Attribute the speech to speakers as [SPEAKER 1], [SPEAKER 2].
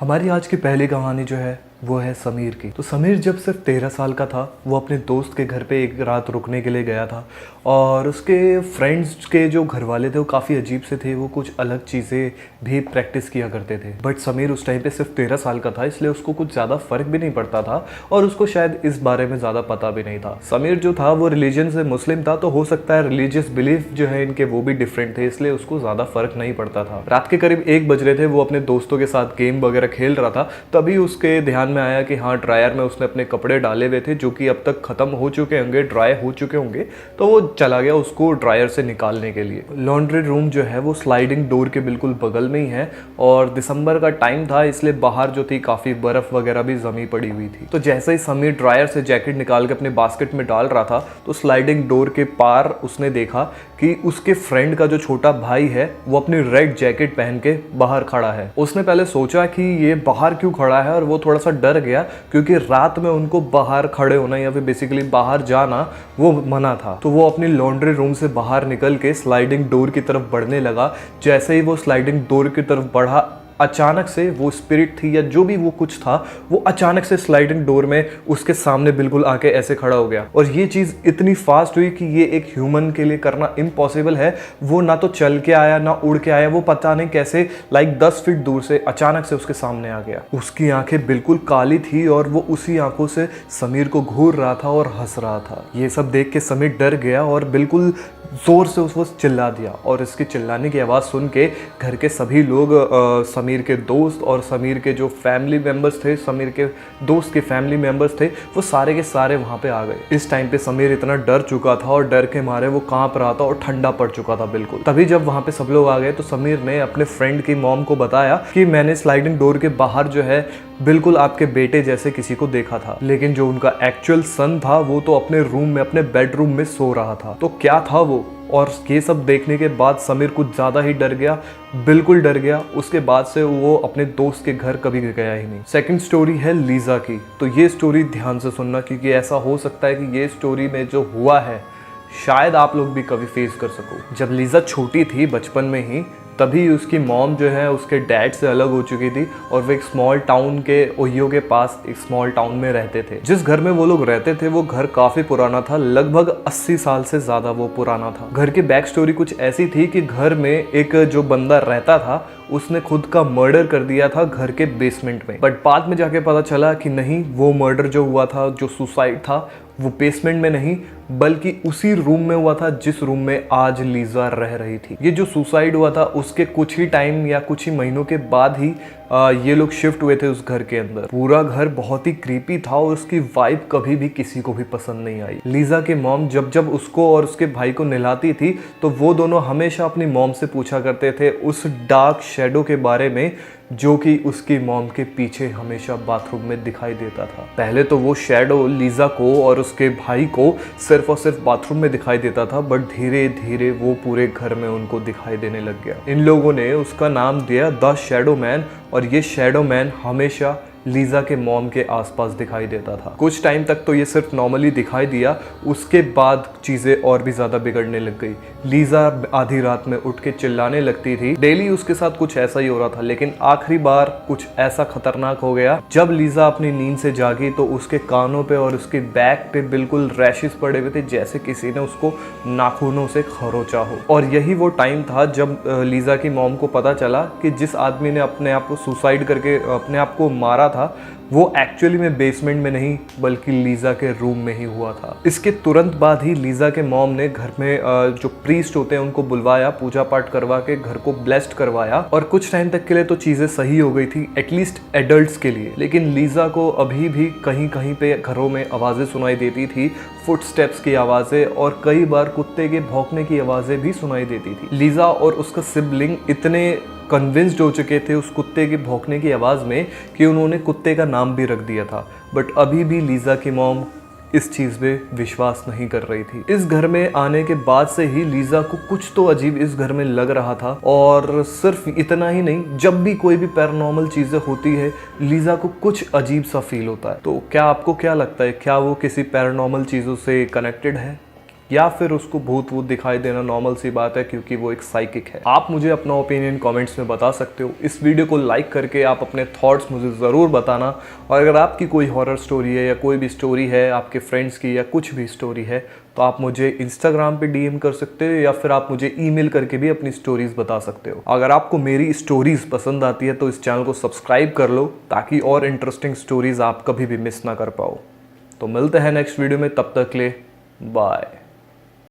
[SPEAKER 1] हमारी आज की पहली कहानी जो है वो है समीर की। तो समीर जब सिर्फ 13 साल का था वो अपने दोस्त के घर पे एक रात रुकने के लिए गया था और उसके फ्रेंड्स के जो घर वाले थे वो काफ़ी अजीब से थे। वो कुछ अलग चीज़ें भी प्रैक्टिस किया करते थे। बट समीर उस टाइम पे सिर्फ 13 साल का था, इसलिए उसको कुछ ज़्यादा फ़र्क भी नहीं पड़ता था और उसको शायद इस बारे में ज़्यादा पता भी नहीं था। समीर जो था वो रिलीजन से मुस्लिम था, तो हो सकता है रिलीजियस बिलीफ जो है इनके वो भी डिफरेंट थे, इसलिए उसको ज़्यादा फ़र्क नहीं पड़ता था। रात के करीब 1 बज रहे थे, वो अपने दोस्तों के साथ गेम वगैरह खेल रहा था। तभी उसके ध्यान में आया कि हाँ, ड्रायर में उसने अपने कपड़े डाले हुए थे जो कि अब तक ख़त्म हो चुके होंगे, ड्राई हो चुके होंगे। तो वो चला गया उसको ड्रायर से निकालने के लिए। लॉन्ड्री रूम जो है वो स्लाइडिंग डोर के बिल्कुल बगल में ही है और दिसंबर का टाइम था, इसलिए बाहर जो थी काफ़ी बर्फ़ वगैरह भी जमी पड़ी हुई थी। तो जैसे ही समीर ड्रायर से जैकेट निकाल के अपने बास्केट में डाल रहा था तो स्लाइडिंग डोर के पार उसने देखा कि उसके फ्रेंड का जो छोटा भाई है वो अपनी रेड जैकेट पहन के बाहर खड़ा है। उसने पहले सोचा कि ये बाहर क्यों खड़ा है और वो थोड़ा सा डर गया क्योंकि रात में उनको बाहर खड़े होना या फिर बेसिकली बाहर जाना वो मना था। तो वो अपनी लॉन्ड्री रूम से बाहर निकल के स्लाइडिंग डोर की तरफ बढ़ने लगा। जैसे ही वो स्लाइडिंग डोर की तरफ बढ़ा, अचानक से वो स्पिरिट थी या जो भी वो कुछ था वो अचानक से स्लाइडिंग डोर में उसके सामने बिल्कुल आके ऐसे खड़ा हो गया। और ये चीज़ इतनी फास्ट हुई कि ये एक ह्यूमन के लिए करना इम्पॉसिबल है। वो ना तो चल के आया ना उड़ के आया, वो पता नहीं कैसे 10 फीट दूर से अचानक से उसके सामने आ गया। उसकी आंखें बिल्कुल काली थी और वो उसी आंखों से समीर को घूर रहा था और हंस रहा था। ये सब देख के समीर डर गया और बिल्कुल जोर से उसको चिल्ला दिया और इसके चिल्लाने की आवाज़ सुन के घर के सभी लोग, समीर के दोस्त और समीर के जो फैमिली मेम्बर्स थे, समीर के दोस्त के फैमिली मेम्बर्स थे, वो सारे के सारे वहाँ पे आ गए। इस टाइम पे समीर इतना डर चुका था और डर के मारे वो कांप रहा था और ठंडा पड़ चुका था बिल्कुल। तभी जब वहाँ पे सब लोग आ गए तो समीर ने अपने फ्रेंड की मॉम को बताया कि मैंने स्लाइडिंग डोर के बाहर जो है बिल्कुल आपके बेटे जैसे किसी को देखा था, लेकिन जो उनका एक्चुअल सन था वो तो अपने रूम में, अपने बेडरूम में सो रहा था। तो क्या था वो? और ये सब देखने के बाद समीर कुछ ज़्यादा ही डर गया, बिल्कुल डर गया। उसके बाद से वो अपने दोस्त के घर कभी गया ही नहीं। सेकंड स्टोरी है लीज़ा की। तो ये स्टोरी ध्यान से सुनना क्योंकि ऐसा हो सकता है कि ये स्टोरी में जो हुआ है शायद आप लोग भी कभी फेस कर सको। जब लीज़ा छोटी थी बचपन में ही, तभी उसकी मॉम जो है उसके डैड से अलग हो चुकी थी और वो एक स्मॉल टाउन के ओहियो के पास एक स्मॉल टाउन में रहते थे। जिस घर में वो लोग रहते थे वो घर काफ़ी पुराना था, लगभग 80 साल से ज़्यादा वो पुराना था। घर की बैक स्टोरी कुछ ऐसी थी कि घर में एक जो बंदा रहता था उसने खुद का मर्डर कर दिया था घर के बेसमेंट में। बट बाद में जाके पता चला कि नहीं, वो मर्डर जो हुआ था, जो सुसाइड था, वो बेसमेंट में नहीं बल्कि उसी रूम में हुआ था जिस रूम में आज लीज़ा रह रही थी। ये जो सुसाइड हुआ था उसके कुछ ही टाइम या कुछ ही महीनों के बाद ही ये लोग शिफ्ट हुए थे उस घर के अंदर। पूरा घर बहुत ही क्रीपी था और उसकी वाइब कभी भी किसी को भी पसंद नहीं आई। लीज़ा के मॉम जब जब उसको और उसके भाई को नहलाती थी तो वो दोनों हमेशा अपनी मॉम से पूछा करते थे उस डार्क शेडो के बारे में जो कि उसकी मॉम के पीछे हमेशा बाथरूम में दिखाई देता था। पहले तो वो शेडो लीज़ा को और उसके भाई को सिर्फ और सिर्फ बाथरूम में दिखाई देता था, बट धीरे धीरे वो पूरे घर में उनको दिखाई देने लग गया। इन लोगों ने उसका नाम दिया द शैडो मैन और ये शैडो मैन हमेशा लीज़ा के मॉम के आसपास दिखाई देता था। कुछ टाइम तक तो ये सिर्फ नॉर्मली दिखाई दिया, उसके बाद चीज़ें और भी ज़्यादा बिगड़ने लग गई। लीज़ा आधी रात में उठ के चिल्लाने लगती थी। डेली उसके साथ कुछ ऐसा ही हो रहा था, लेकिन आखिरी बार कुछ ऐसा खतरनाक हो गया जब लीज़ा अपनी नींद से जागी तो उसके कानों पे और उसके बैक पे बिल्कुल रैशेस पड़े हुए थे, जैसे किसी ने उसको नाखूनों से खरोचा हो। और यही वो टाइम था जब लीज़ा की मॉम को पता चला कि जिस आदमी ने अपने आप को सुसाइड करके अपने आप को मारा था वो एक्चुअली में बेसमेंट में नहीं बल्कि लीज़ा के रूम में ही हुआ था। इसके तुरंत बाद ही लीज़ा के मॉम ने घर में जो प्रीस्ट होते हैं उनको बुलवाया, पूजा पाठ करवा के घर को ब्लेस्ड करवाया और कुछ टाइम तक के लिए तो चीज़ें सही हो गई थी, एटलीस्ट एडल्ट्स के लिए। लेकिन लीज़ा को अभी भी कहीं कहीं पे घरों में आवाज़ें सुनाई देती थी, फुटस्टेप्स की आवाज़ें और कई बार कुत्ते के भौंकने की आवाज़ें भी सुनाई देती थी। लीज़ा और उसका सिबलिंग इतने कन्विंस्ड हो चुके थे उस कुत्ते के भौंकने की आवाज़ में कि उन्होंने कुत्ते का नाम भी रख दिया था। बट अभी भी लीज़ा की मॉम इस चीज़ पे विश्वास नहीं कर रही थी। इस घर में आने के बाद से ही लीज़ा को कुछ तो अजीब इस घर में लग रहा था। और सिर्फ इतना ही नहीं, जब भी कोई भी पैरानॉर्मल चीज़ें होती है लीज़ा को कुछ अजीब सा फील होता है। तो क्या आपको क्या लगता है, क्या वो किसी पैरानॉर्मल चीज़ों से कनेक्टेड है? या फिर उसको भूत वूत दिखाई देना नॉर्मल सी बात है, क्योंकि वो एक साइकिक है। आप मुझे अपना ओपिनियन कमेंट्स में बता सकते हो। इस वीडियो को लाइक करके आप अपने थॉट्स मुझे ज़रूर बताना। और अगर आपकी कोई हॉरर स्टोरी है या कोई भी स्टोरी है आपके फ्रेंड्स की या कुछ भी स्टोरी है, तो आप मुझे इंस्टाग्राम पे डीएम कर सकते हो या फिर आप मुझे ईमेल करके भी अपनी स्टोरीज बता सकते हो। अगर आपको मेरी स्टोरीज पसंद आती है तो इस चैनल को सब्सक्राइब कर लो, ताकि और इंटरेस्टिंग स्टोरीज आप कभी भी मिस ना कर पाओ। तो मिलते हैं नेक्स्ट वीडियो में, तब तक के लिए बाय।